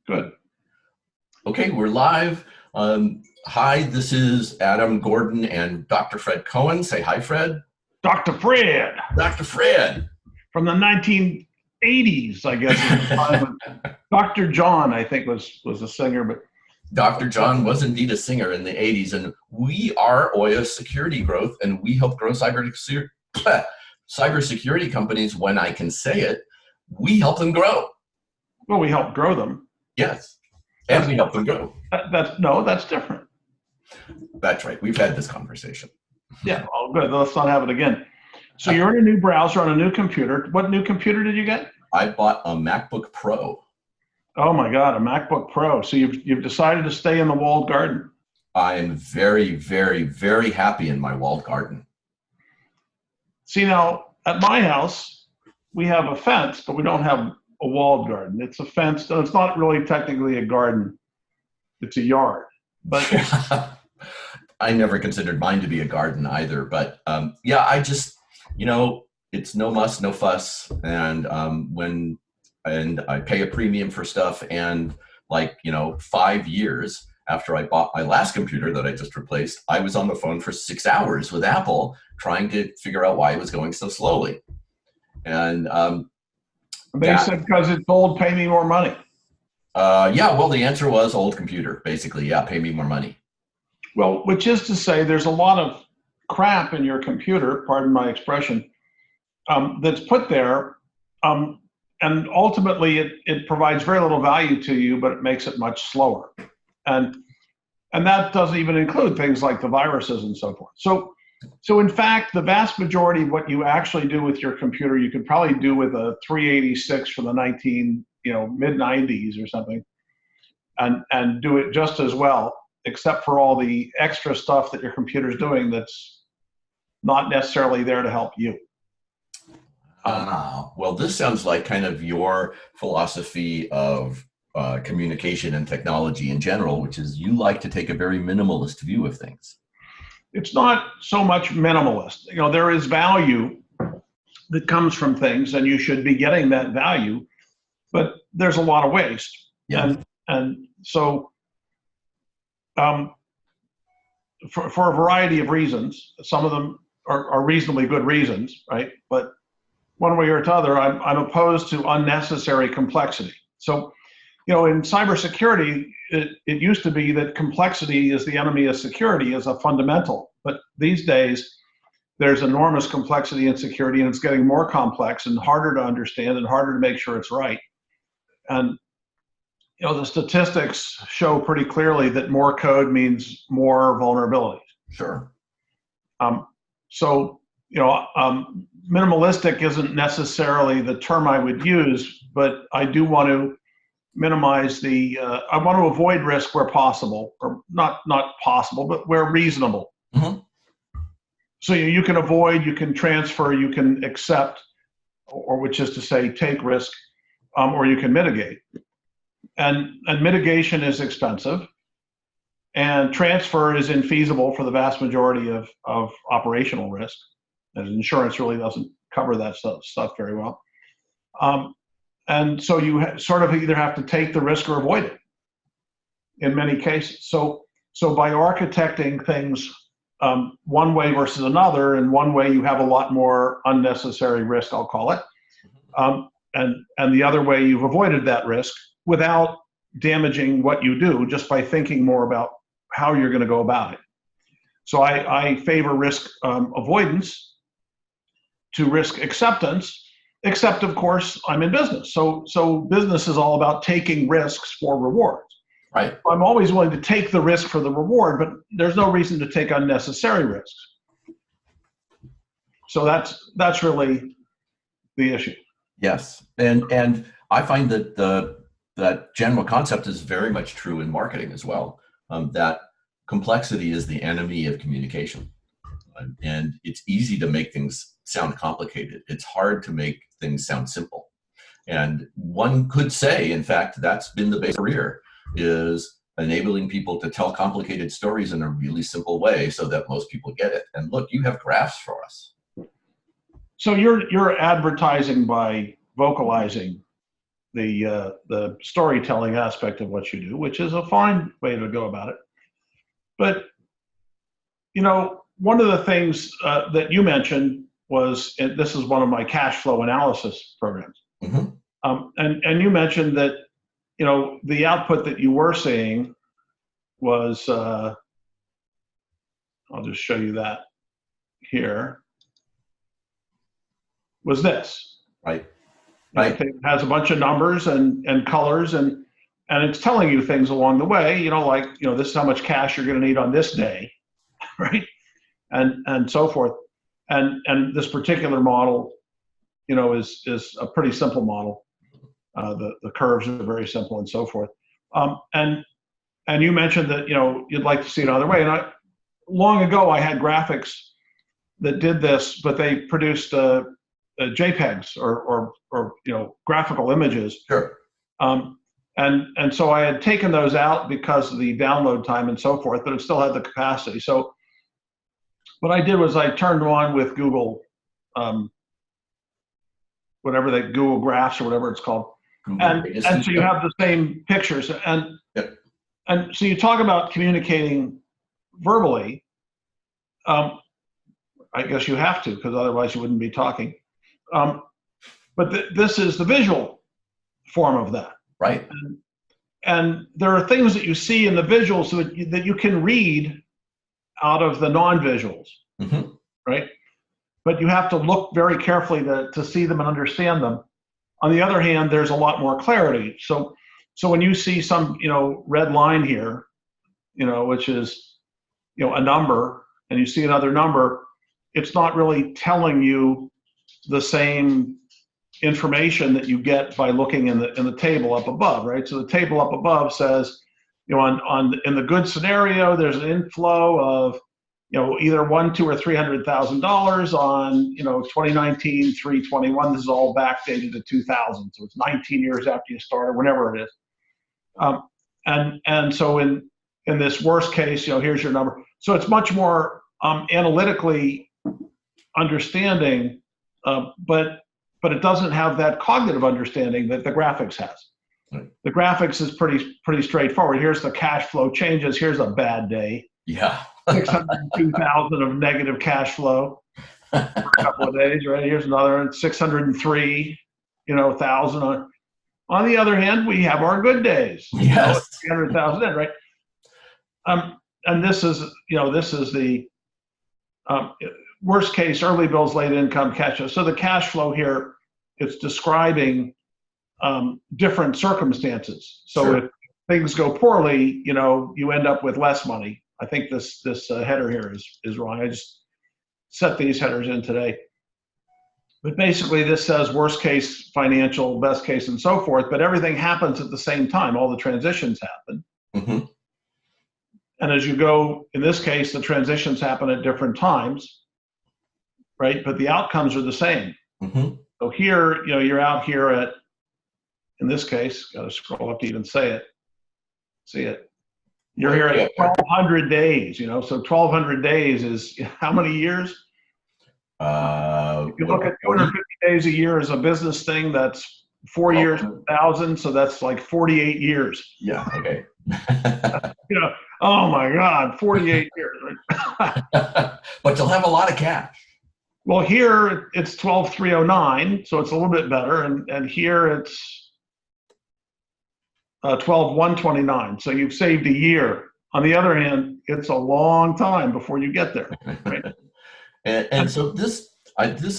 Good. Okay, we're live. Hi, this is Adam Gordon and Dr. Fred Cohen. Say hi, Fred. Dr. Fred. Dr. Fred. From the 1980s, I guess. Dr. John, I think, was a singer. But Dr. John was indeed a singer in the 80s, and we are OSG15 Growth, and we help grow cybersecurity companies. When I can say it, we help them grow. Well, we help grow them. Yes, and we help them grow. That's different. That's right. We've had this conversation. Yeah, well, good. Let's not have it again. So you're in a new browser on a new computer. What new computer did you get? I bought a MacBook Pro. Oh my God, a MacBook Pro. So you've decided to stay in the walled garden. I am very, very, very happy in my walled garden. See, now at my house, we have a fence, but we don't have a walled garden. It's a fence. It's not really technically a garden. It's a yard. But I never considered mine to be a garden either. But yeah, I just, it's no muss, no fuss. And and I pay a premium for stuff. And 5 years after I bought my last computer that I just replaced, I was on the phone for 6 hours with Apple trying to figure out why it was going so slowly. And they said, because it's old, pay me more money. Yeah, well, the answer was old computer, basically. Yeah, pay me more money. Well, which is to say there's a lot of crap in your computer, pardon my expression, that's put there. And ultimately, it provides very little value to you, but it makes it much slower. And that doesn't even include things like the viruses and so forth. So in fact, the vast majority of what you actually do with your computer, you could probably do with a 386 from the mid-90s or something, and do it just as well, except for all the extra stuff that your computer's doing that's not necessarily there to help you. Well, this sounds like kind of your philosophy of communication and technology in general, which is you like to take a very minimalist view of things. It's not so much minimalist. There is value that comes from things, and you should be getting that value, but there's a lot of waste. Yeah. And so for a variety of reasons, some of them are reasonably good reasons, right? But one way or another, I'm opposed to unnecessary complexity. So, in cybersecurity, it used to be that complexity is the enemy of security as a fundamental. But these days, there's enormous complexity in security, and it's getting more complex and harder to understand and harder to make sure it's right. And the statistics show pretty clearly that more code means more vulnerabilities. Sure. Minimalistic isn't necessarily the term I would use, but I do want to minimize I want to avoid risk where possible, or not possible, but where reasonable. Mm-hmm. So you can avoid, you can transfer, you can accept, or which is to say take risk, or you can mitigate. And mitigation is expensive, and transfer is infeasible for the vast majority of operational risk. And insurance really doesn't cover that stuff very well. And so you sort of either have to take the risk or avoid it in many cases. So by architecting things one way versus another, in one way you have a lot more unnecessary risk, I'll call it. And the other way you've avoided that risk without damaging what you do, just by thinking more about how you're going to go about it. So I favor risk avoidance to risk acceptance, except of course I'm in business. So business is all about taking risks for rewards. Right. I'm always willing to take the risk for the reward, but there's no reason to take unnecessary risks. So that's really the issue. Yes. And I find that that general concept is very much true in marketing as well, that complexity is the enemy of communication. And it's easy to make things sound complicated. It's hard to make things sound simple. And one could say, in fact, that's been the base career, is enabling people to tell complicated stories in a really simple way so that most people get it. And look, you have graphs for us. So you're advertising by vocalizing the storytelling aspect of what you do, which is a fine way to go about it. But one of the things that you mentioned was, and this is one of my cash flow analysis programs, Mm-hmm. and you mentioned that the output that you were seeing was I'll just show you that here, was this. Right. It has a bunch of numbers and colors, and it's telling you things along the way, like this is how much cash you're going to need on this day, right? And so forth. And this particular model, is a pretty simple model. The curves are very simple and so forth. And you mentioned that you'd like to see it another way. And long ago I had graphics that did this, but they produced JPEGs or graphical images. Sure. And so I had taken those out because of the download time and so forth, but it still had the capacity. So what I did was I turned on with Google, Google Graphs or whatever it's called. And so you have the same pictures. And so you talk about communicating verbally. I guess you have to, because otherwise you wouldn't be talking. But this is the visual form of that. Right. And there are things that you see in the visuals that you can read out of the non-visuals, mm-hmm. right? But you have to look very carefully to see them and understand them. On the other hand, there's a lot more clarity. So when you see some, red line here, which is, a number, and you see another number, it's not really telling you the same information that you get by looking in the table up above, right? So the table up above says, in the good scenario, there's an inflow of, either $100,000, $200,000, or $300,000 on, 2019, 3/21. This is all backdated to 2000, so it's 19 years after you start, or whenever it is. And so in this worst case, here's your number. So it's much more analytically understanding, but it doesn't have that cognitive understanding that the graphics has. Right. The graphics is pretty straightforward. Here's the cash flow changes. Here's a bad day. Yeah. 602,000 of negative cash flow for a couple of days, right? Here's another 603, thousand. On the other hand, we have our good days. Yes. 300,000 in, right? And this is the worst case, early bills, late income, cash flow. So the cash flow here, it's describing different circumstances. So sure. If things go poorly, you end up with less money. I think this header here is wrong. I just set these headers in today. But basically this says worst case financial, best case, and so forth, but everything happens at the same time. All the transitions happen. Mm-hmm. And as you go, in this case, the transitions happen at different times, right? But the outcomes are the same. Mm-hmm. So here, you're out here at, in this case, got to scroll up to even see it. You're here at 1,200 days, so 1,200 days is how many years? If you look at 250 days a year as a business thing, that's 4 years, 1,000, so that's like 48 years. Yeah, okay. Oh my God, 48 years. Right? But you'll have a lot of cash. Well, here it's 12,309, so it's a little bit better, and here it's 12,129. So you've saved a year. On the other hand, it's a long time before you get there. Right? and so this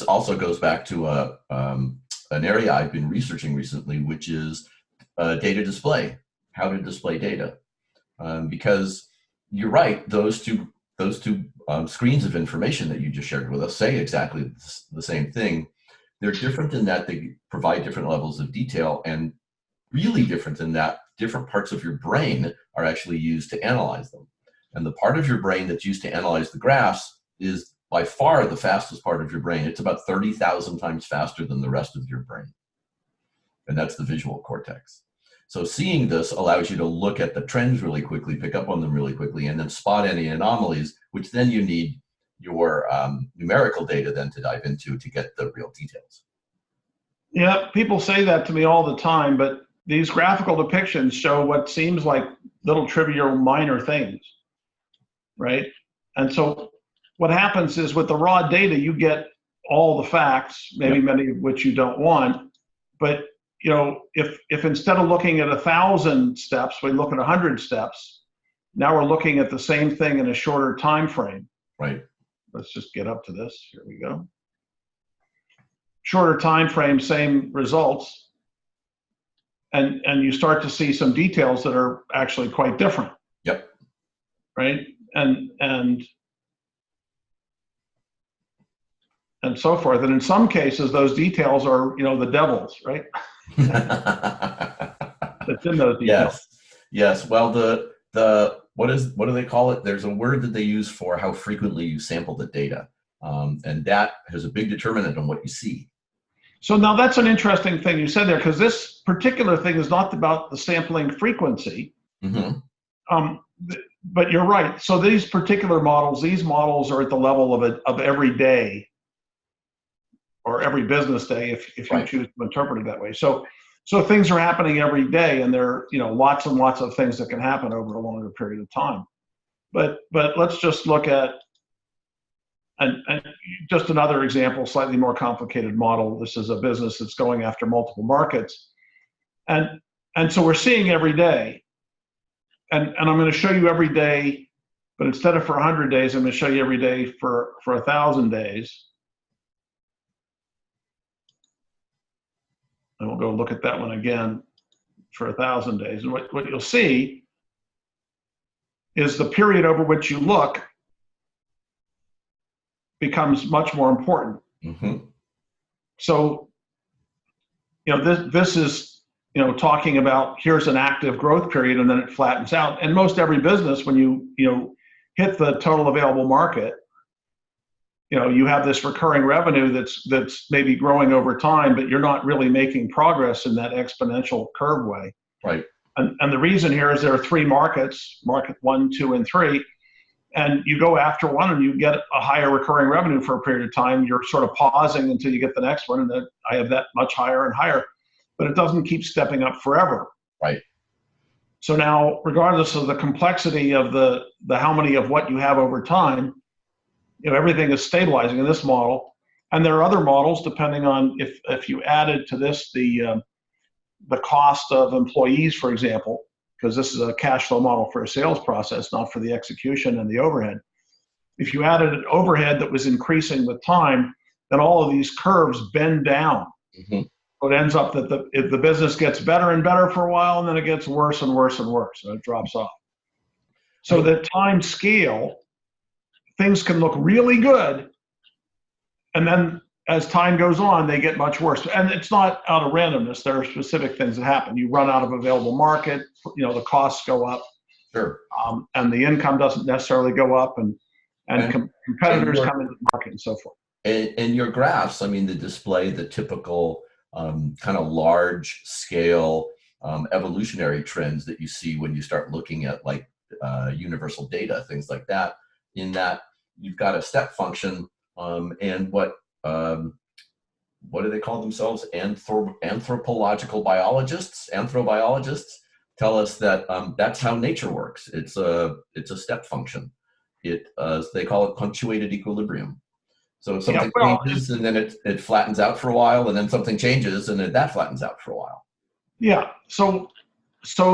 also goes back to an area I've been researching recently, which is data display, how to display data. Because you're right, those two screens of information that you just shared with us say exactly the same thing. They're different in that they provide different levels of detail, and really different in that different parts of your brain are actually used to analyze them. And the part of your brain that's used to analyze the graphs is by far the fastest part of your brain. It's about 30,000 times faster than the rest of your brain. And that's the visual cortex. So seeing this allows you to look at the trends really quickly, pick up on them really quickly, and then spot any anomalies, which then you need your numerical data then to dive into to get the real details. Yeah, people say that to me all the time, but these graphical depictions show what seems like little trivial minor things, right? And so what happens is with the raw data, you get all the facts, maybe Yep. many of which you don't want. But if instead of looking at 1,000 steps, we look at 100 steps, now we're looking at the same thing in a shorter time frame. Right. Let's just get up to this. Here we go. Shorter time frame, same results. And you start to see some details that are actually quite different. Yep. Right? And so forth. And in some cases, those details are, the devil's, right? That's in those details. Yes. Well, what do they call it? There's a word that they use for how frequently you sample the data. And that has a big determinant on what you see. So now that's an interesting thing you said there, because this particular thing is not about the sampling frequency. Mm-hmm. But you're right. So these particular models, are at the level of every day or every business day, if you Right. choose to interpret it that way. So things are happening every day, and there are lots and lots of things that can happen over a longer period of time. But let's just look at and just another example, slightly more complicated model. This is a business that's going after multiple markets, and so we're seeing every day, and I'm going to show you every day, but instead of for 100 days, I'm going to show you every day for 1,000 days. And we'll go look at that one again for 1,000 days. And what you'll see is the period over which you look becomes much more important. Mm-hmm. So, this is, talking about here's an active growth period and then it flattens out. And most every business, when you hit the total available market, you have this recurring revenue that's maybe growing over time, but you're not really making progress in that exponential curve way. Right. And the reason here is there are three markets, market 1, 2, and 3, and you go after one and you get a higher recurring revenue for a period of time. You're sort of pausing until you get the next one, and then I have that much higher and higher, but it doesn't keep stepping up forever. Right. So now, regardless of the complexity of the how many of what you have over time, everything is stabilizing in this model. And there are other models, depending on if you added to this the cost of employees, for example, because this is a cash flow model for a sales process, not for the execution and the overhead. If you added an overhead that was increasing with time, then all of these curves bend down. Mm-hmm. So it ends up that the business gets better and better for a while, and then it gets worse and worse and worse, and it drops off. So the time scale, things can look really good, and then as time goes on, they get much worse. And it's not out of randomness. There are specific things that happen. You run out of available market, the costs go up. Sure. And the income doesn't necessarily go up, and competitors come into the market and so forth. And your graphs, they display the typical kind of large scale evolutionary trends that you see when you start looking at like universal data, things like that, in that you've got a step function, and what do they call themselves? Anthropological biologists, anthrobiologists tell us that that's how nature works. It's a step function. They call it punctuated equilibrium. So something changes, and then it flattens out for a while, and then something changes, and then that flattens out for a while. Yeah. So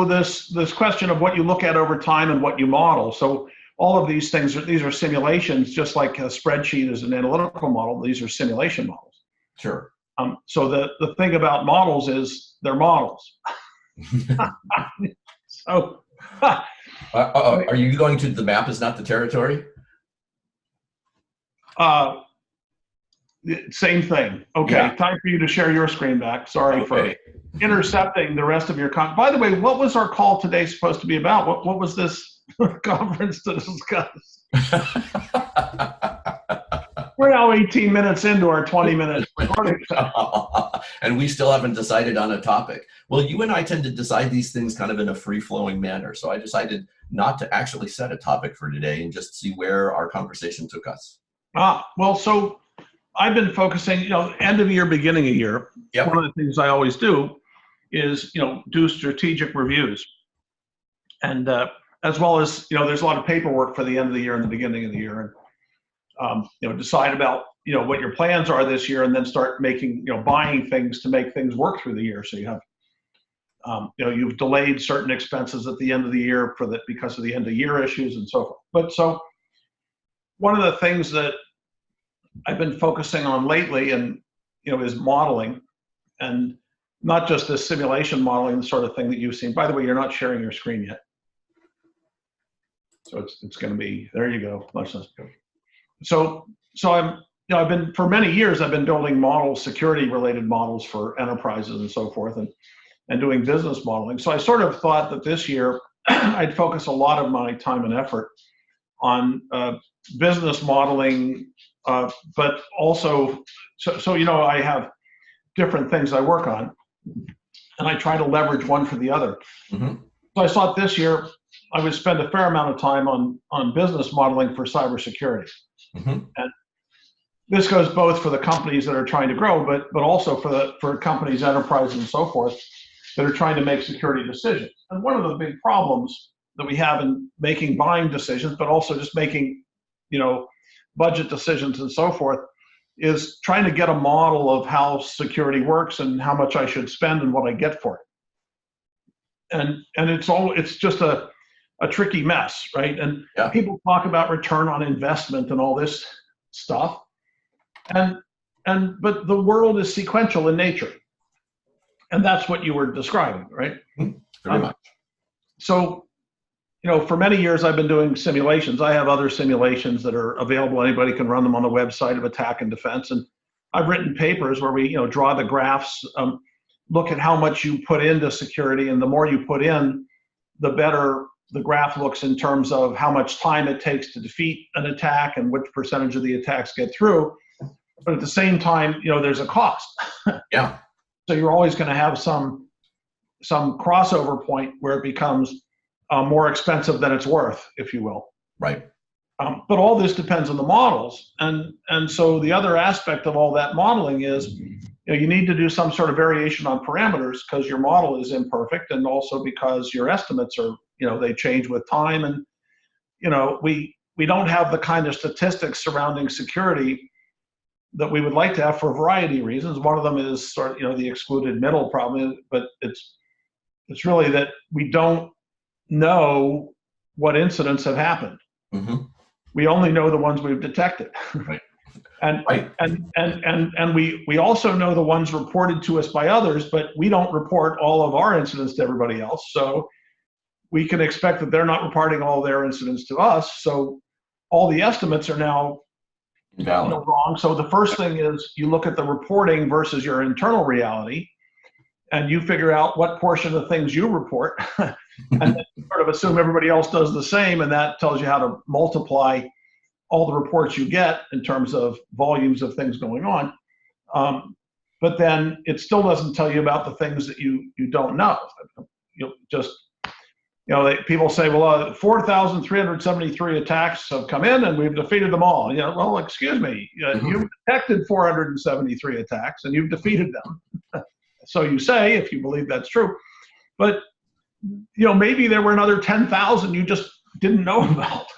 this question of what you look at over time and what you model. So all of these things these are simulations, just like a spreadsheet is an analytical model. These are simulation models. Sure. So the thing about models is they're models. So. Are you going to the map is not the territory? Same thing. Okay, yeah. Time for you to share your screen back. Sorry for intercepting the rest of your By the way, what was our call today supposed to be about? What was this conference to discuss? We're now 18 minutes into our 20-minute recording. And we still haven't decided on a topic. Well, you and I tend to decide these things kind of in a free-flowing manner. So I decided not to actually set a topic for today and just see where our conversation took us. Well, so I've been focusing, end of year, beginning of year. Yep. One of the things I always do is, do strategic reviews. And as well as, there's a lot of paperwork for the end of the year and the beginning of the year. And, decide about, what your plans are this year and then start making, buying things to make things work through the year. So you have, you've delayed certain expenses at the end of the year because of the end of year issues and so forth. But so one of the things that I've been focusing on lately and, is modeling, and not just this simulation modeling, the sort of thing that you've seen. By the way, you're not sharing your screen yet. So it's going to be, there you go. Let's just go. So I've been, for many years, I've been building models, security related models for enterprises and so forth, and doing business modeling. So I sort of thought that this year I'd focus a lot of my time and effort on business modeling, but also, so I have different things I work on, and I try to leverage one for the other. Mm-hmm. So I thought this year I would spend a fair amount of time on business modeling for cybersecurity. Mm-hmm. And this goes both for the companies that are trying to grow, but also for companies, enterprises, and so forth that are trying to make security decisions. And one of the big problems that we have in making buying decisions, but also just making, budget decisions and so forth, is trying to get a model of how security works and how much I should spend and what I get for it. And it's just a tricky mess, right? And yeah. People talk about return on investment and all this stuff. But the world is sequential in nature. And that's what you were describing, right? Pretty much. So, for many years I've been doing simulations. I have other simulations that are available. Anybody can run them on the website of Attack and Defense. And I've written papers where we, draw the graphs, look at how much you put into security, and the more you put in, the better the graph looks in terms of how much time it takes to defeat an attack and which percentage of the attacks get through. But at the same time, there's a cost. Yeah. So you're always going to have some crossover point where it becomes more expensive than it's worth, if you will. Right. But all this depends on the models. And so the other aspect of all that modeling is, you need to do some sort of variation on parameters because your model is imperfect, and also because your estimates are, they change with time. And, we don't have the kind of statistics surrounding security that we would like to have for a variety of reasons. One of them is sort of, the excluded middle problem, but it's really that we don't know what incidents have happened. Mm-hmm. We only know the ones we've detected. Right. And we also know the ones reported to us by others, but we don't report all of our incidents to everybody else. So we can expect that they're not reporting all their incidents to us. So all the estimates are now wrong. So the first thing is you look at the reporting versus your internal reality, and you figure out what portion of things you report, and then sort of assume everybody else does the same, and that tells you how to multiply all the reports you get in terms of volumes of things going on. But then it still doesn't tell you about the things that you don't know. People say, well, 4,373 attacks have come in and we've defeated them all. Well, excuse me, you've detected 473 attacks and you've defeated them. So you say, if you believe that's true, but maybe there were another 10,000 you just didn't know about.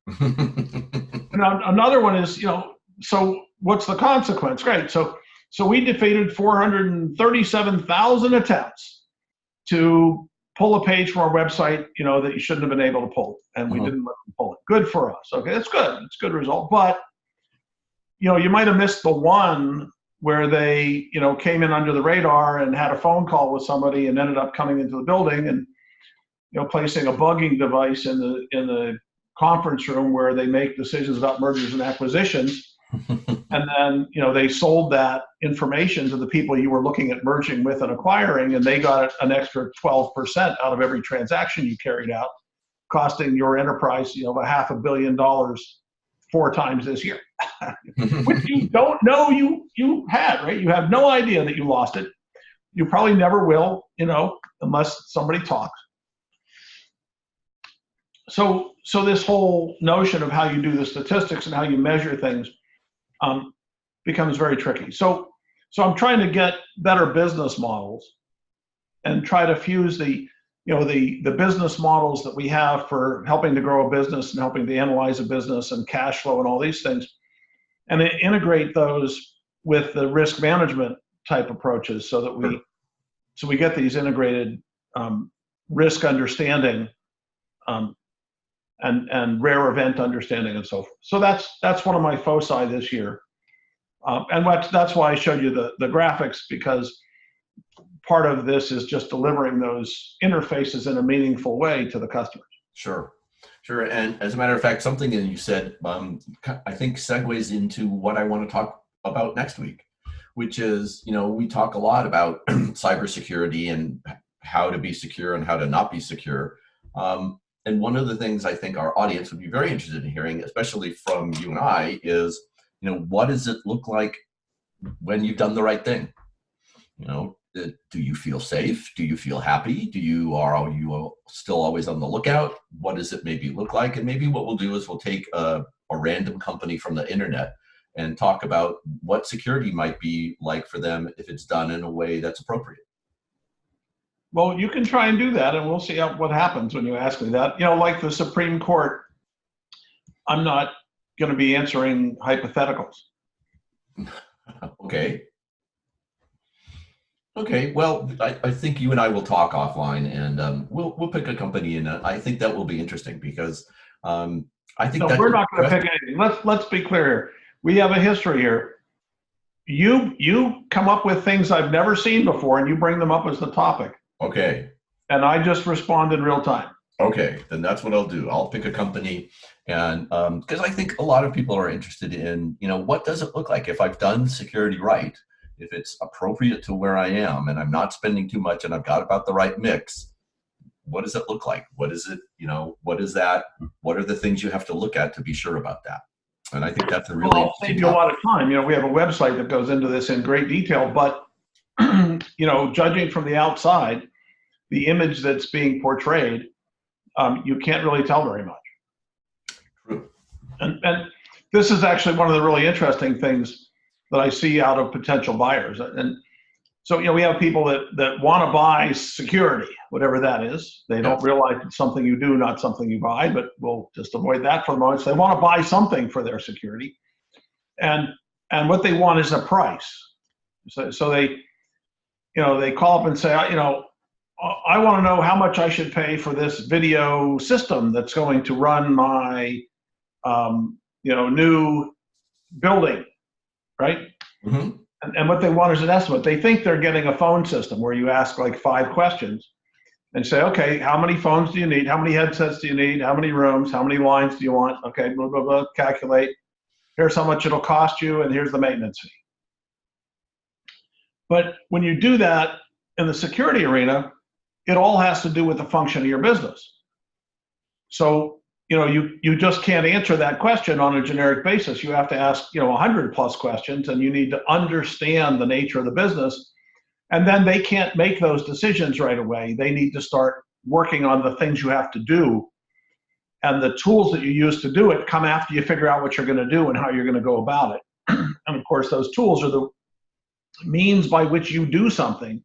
And another one is, so what's the consequence? Great. So we defeated 437,000 attempts to pull a page from our website, that you shouldn't have been able to pull, and we didn't let them pull it. Good for us. Okay, that's good. It's a good result. But, you might have missed the one where they, came in under the radar and had a phone call with somebody and ended up coming into the building and, placing a bugging device in the conference room where they make decisions about mergers and acquisitions. And then, they sold that information to the people you were looking at merging with and acquiring, and they got an extra 12% out of every transaction you carried out, costing your enterprise, $500 million 4 times this year, which you don't know you had, right? You have no idea that you lost it. You probably never will, unless somebody talks. So this whole notion of how you do the statistics and how you measure things, becomes very tricky. So I'm trying to get better business models and try to fuse the business models that we have for helping to grow a business and helping to analyze a business and cash flow and all these things, and integrate those with the risk management type approaches so that we get these integrated risk understanding and rare event understanding and so forth. So that's one of my foci this year. And that's why I showed you the graphics, because part of this is just delivering those interfaces in a meaningful way to the customers. Sure. And as a matter of fact, something that you said, I think segues into what I want to talk about next week, which is, we talk a lot about cybersecurity and how to be secure and how to not be secure. And one of the things I think our audience would be very interested in hearing, especially from you and I, is, what does it look like when you've done the right thing? Do you feel safe? Do you feel happy? Are you still always on the lookout? What does it maybe look like? And maybe what we'll do is we'll take a random company from the internet and talk about what security might be like for them if it's done in a way that's appropriate. Well, you can try and do that, and we'll see what happens when you ask me that. Like the Supreme Court, I'm not going to be answering hypotheticals. Okay. Well, I think you and I will talk offline, and we'll pick a company, and I think that will be interesting because I think we're not going to pick anything. Let's be clear here. We have a history here. You come up with things I've never seen before, and you bring them up as the topic. Okay. And I just respond in real time. Okay, then that's what I'll do. I'll pick a company, and because I think a lot of people are interested in, what does it look like if I've done security right, if it's appropriate to where I am, and I'm not spending too much, and I've got about the right mix. What does it look like? What is it? What is that? What are the things you have to look at to be sure about that? And I think that's a really I'll save you a lot of time. We have a website that goes into this in great detail, but judging from the outside, the image that's being portrayed, you can't really tell very much. True. And this is actually one of the really interesting things that I see out of potential buyers. And so, we have people that want to buy security, whatever that is. They don't realize it's something you do, not something you buy, but we'll just avoid that for the moment. So they want to buy something for their security. And what they want is a price. So they call up and say, I want to know how much I should pay for this video system that's going to run my, new building, right? Mm-hmm. And what they want is an estimate. They think they're getting a phone system where you ask like 5 questions and say, okay, how many phones do you need? How many headsets do you need? How many rooms? How many lines do you want? Okay, blah, blah, blah, calculate. Here's how much it'll cost you, and here's the maintenance fee. But when you do that in the security arena, it all has to do with the function of your business. So, you just can't answer that question on a generic basis. You have to ask, 100 plus questions, and you need to understand the nature of the business. And then they can't make those decisions right away. They need to start working on the things you have to do. And the tools that you use to do it come after you figure out what you're going to do and how you're going to go about it. And of course, those tools are the means by which you do something.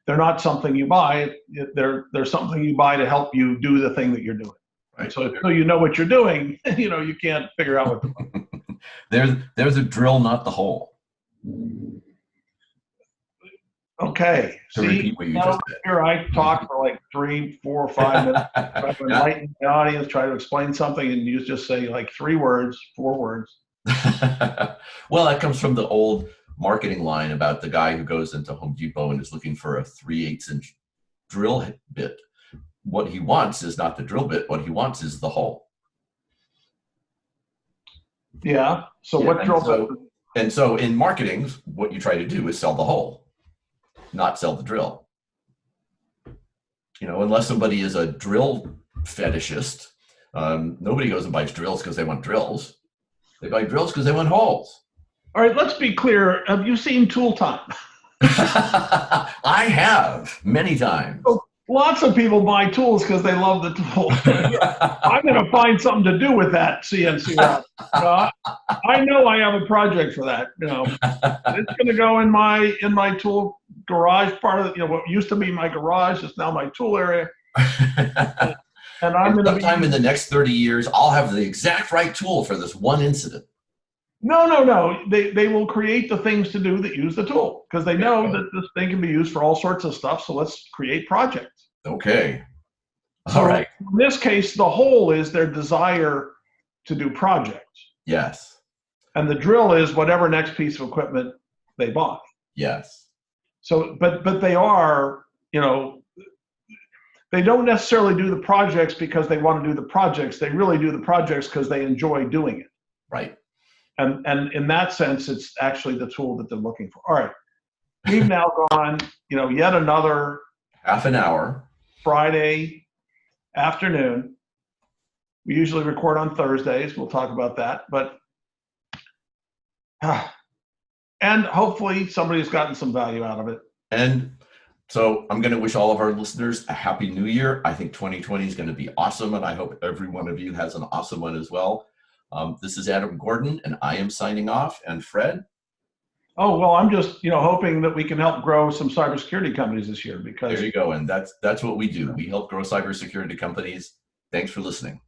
They're not something you buy. They're something you buy to help you do the thing that you're doing. Right. So until you know what you're doing, you can't figure out what to buy. There's a drill, not the hole. Okay. Repeat what you just said. Here I talk for like 3, 4, 5 minutes, try to enlighten the audience, try to explain something, and you just say like 3 words, 4 words. Well, that comes from the old marketing line about the guy who goes into Home Depot and is looking for a 3/8 inch drill bit. What he wants is not the drill bit. What he wants is the hole. Yeah. So what drill bit? And so in marketing, what you try to do is sell the hole, not sell the drill. Unless somebody is a drill fetishist, nobody goes and buys drills because they want drills. They buy drills because they want holes. All right, let's be clear. Have you seen Tool Time? I have many times. Lots of people buy tools because they love the tool. I'm going to find something to do with that CNC router. I know I have a project for that. It's going to go in my tool garage part of what used to be my garage is now my tool area. And I'm going to be sometime in the next 30 years, I'll have the exact right tool for this one incident. No. They will create the things to do that use the tool because they know that this thing can be used for all sorts of stuff. So let's create projects. Okay. So all right. In this case, the whole is their desire to do projects. Yes. And the drill is whatever next piece of equipment they buy. Yes. So, but they are, they don't necessarily do the projects because they want to do the projects. They really do the projects because they enjoy doing it. Right. And in that sense, it's actually the tool that they're looking for. All right. We've now gone, yet another half an hour. Friday afternoon. We usually record on Thursdays. We'll talk about that. But, and hopefully somebody's gotten some value out of it. And so I'm going to wish all of our listeners a happy new year. I think 2020 is going to be awesome. And I hope every one of you has an awesome one as well. This is Adam Gordon, and I am signing off. And Fred? Oh, well, I'm just, hoping that we can help grow some cybersecurity companies this year because. There you go. And that's what we do. We help grow cybersecurity companies. Thanks for listening.